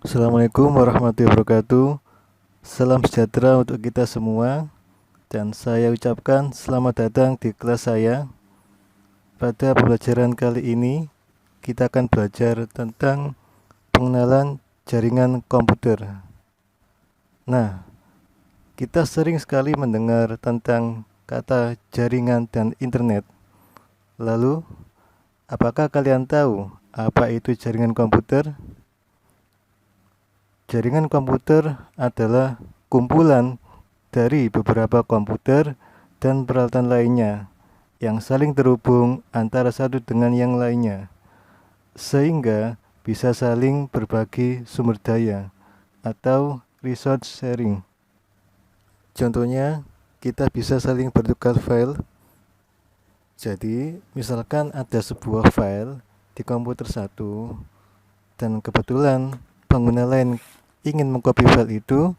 Assalamualaikum warahmatullahi wabarakatuh. Salam sejahtera untuk kita semua. Dan saya ucapkan selamat datang di kelas saya. Pada pembelajaran kali ini, kita akan belajar tentang pengenalan jaringan komputer. Nah, kita sering sekali mendengar tentang kata jaringan dan internet. Lalu, apakah kalian tahu apa itu jaringan komputer? Jaringan komputer adalah kumpulan dari beberapa komputer dan peralatan lainnya yang saling terhubung antara satu dengan yang lainnya, sehingga bisa saling berbagi sumber daya atau resource sharing. Contohnya, kita bisa saling bertukar file. Jadi, misalkan ada sebuah file di komputer satu dan kebetulan pengguna lain ingin mengcopy file itu,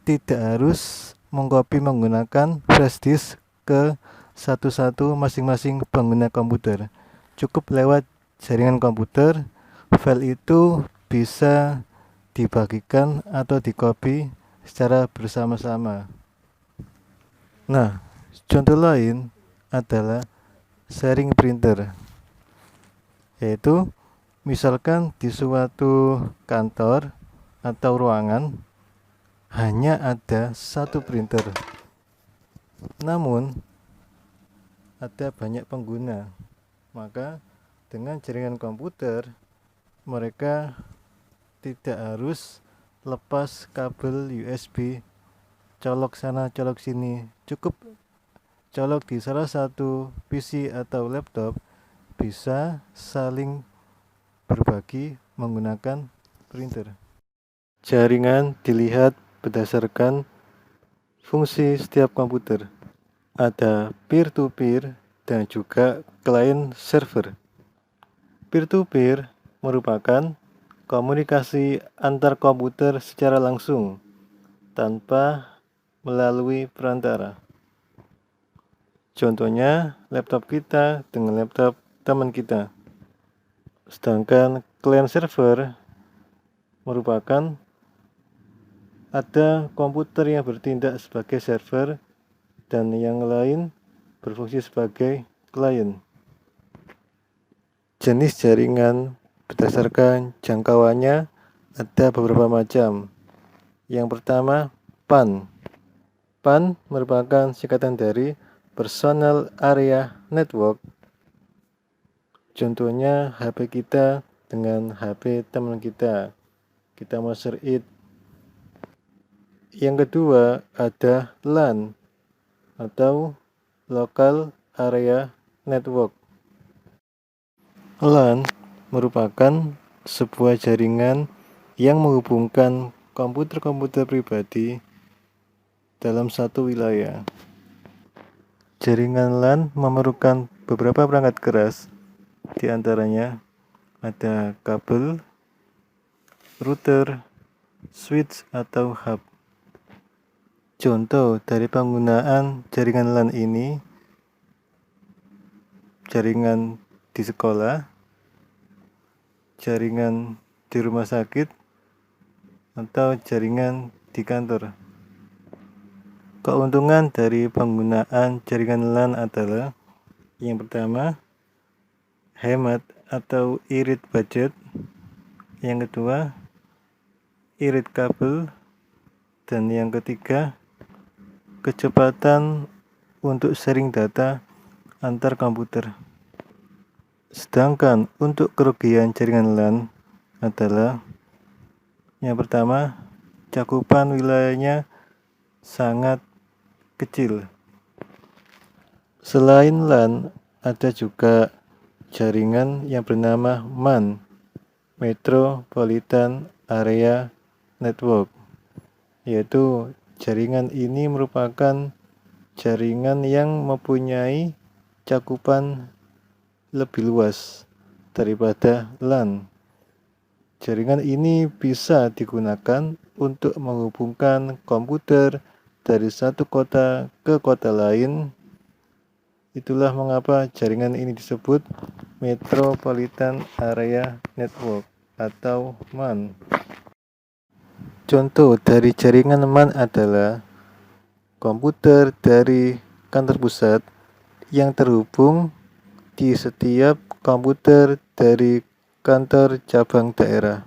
tidak harus mengcopy menggunakan flash disk ke satu-satu masing-masing pengguna komputer. Cukup lewat jaringan komputer, file itu bisa dibagikan atau dicopy secara bersama-sama. Nah, contoh lain adalah sharing printer, yaitu misalkan di suatu kantor atau ruangan hanya ada satu printer, namun ada banyak pengguna. Maka dengan jaringan komputer, mereka tidak harus lepas kabel USB, colok sana colok sini. Cukup colok di salah satu PC atau laptop, bisa saling berbagi menggunakan printer. Jaringan dilihat berdasarkan fungsi setiap komputer. Ada peer-to-peer dan juga client server. Peer-to-peer merupakan komunikasi antar komputer secara langsung tanpa melalui perantara. Contohnya laptop kita dengan laptop teman kita. Sedangkan client server merupakan ada komputer yang bertindak sebagai server dan yang lain berfungsi sebagai klien. Jenis jaringan berdasarkan jangkauannya ada beberapa macam. Yang pertama, PAN. PAN merupakan singkatan dari Personal Area Network. Contohnya HP kita dengan HP teman kita. Kita mau share it. Yang kedua ada LAN atau Local Area Network. LAN merupakan sebuah jaringan yang menghubungkan komputer-komputer pribadi dalam satu wilayah. Jaringan LAN memerlukan beberapa perangkat keras, di antaranya ada kabel, router, switch atau hub. Contoh dari penggunaan jaringan LAN ini, jaringan di sekolah, jaringan di rumah sakit, atau jaringan di kantor. Keuntungan dari penggunaan jaringan LAN adalah yang pertama, hemat atau irit budget. Yang kedua, irit kabel. Dan yang ketiga, kecepatan untuk sharing data antar komputer. Sedangkan untuk kerugian jaringan LAN adalah yang pertama, cakupan wilayahnya sangat kecil. Selain LAN, ada juga jaringan yang bernama MAN, Metropolitan Area Network, yaitu jaringan ini merupakan jaringan yang mempunyai cakupan lebih luas daripada LAN. Jaringan ini bisa digunakan untuk menghubungkan komputer dari satu kota ke kota lain. Itulah mengapa jaringan ini disebut Metropolitan Area Network atau MAN. Contoh dari jaringan MAN adalah komputer dari kantor pusat yang terhubung di setiap komputer dari kantor cabang daerah.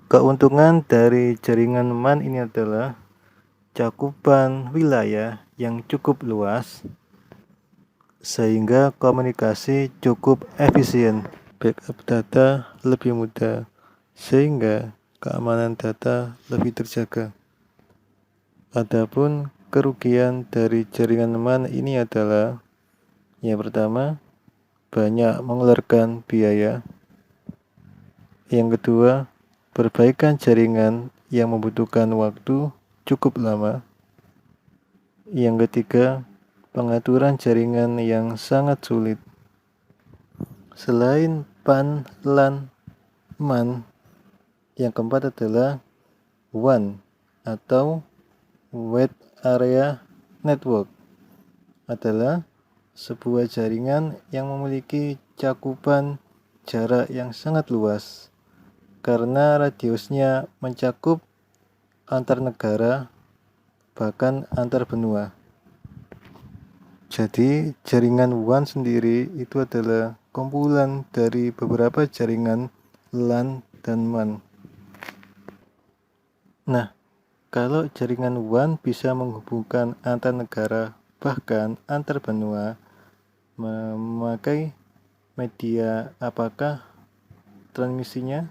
Keuntungan dari jaringan MAN ini adalah cakupan wilayah yang cukup luas, sehingga komunikasi cukup efisien. Backup data lebih mudah, sehingga keamanan data lebih terjaga. Adapun kerugian dari jaringan MAN ini adalah yang pertama, banyak mengeluarkan biaya. Yang kedua, perbaikan jaringan yang membutuhkan waktu cukup lama. Yang ketiga, pengaturan jaringan yang sangat sulit. Selain PAN, LAN, MAN, yang keempat adalah WAN atau Wide Area Network, adalah sebuah jaringan yang memiliki cakupan jarak yang sangat luas karena radiusnya mencakup antar negara, bahkan antar benua. Jadi jaringan WAN sendiri itu adalah kumpulan dari beberapa jaringan LAN dan MAN. Nah, kalau jaringan WAN bisa menghubungkan antar negara, bahkan antar benua, memakai media apakah transmisinya?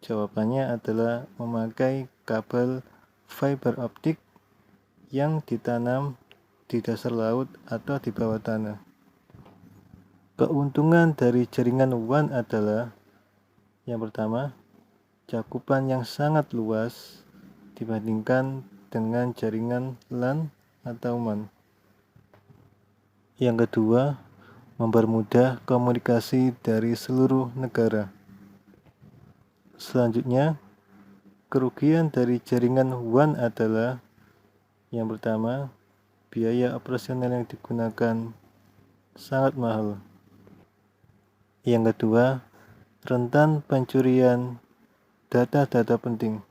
Jawabannya adalah memakai kabel fiber optik yang ditanam di dasar laut atau di bawah tanah. Keuntungan dari jaringan WAN adalah yang pertama, cakupan yang sangat luas dibandingkan dengan jaringan LAN atau MAN. Yang kedua, mempermudah komunikasi dari seluruh negara. Selanjutnya, kerugian dari jaringan WAN adalah yang pertama, biaya operasional yang digunakan sangat mahal. Yang kedua, rentan pencurian data-data penting.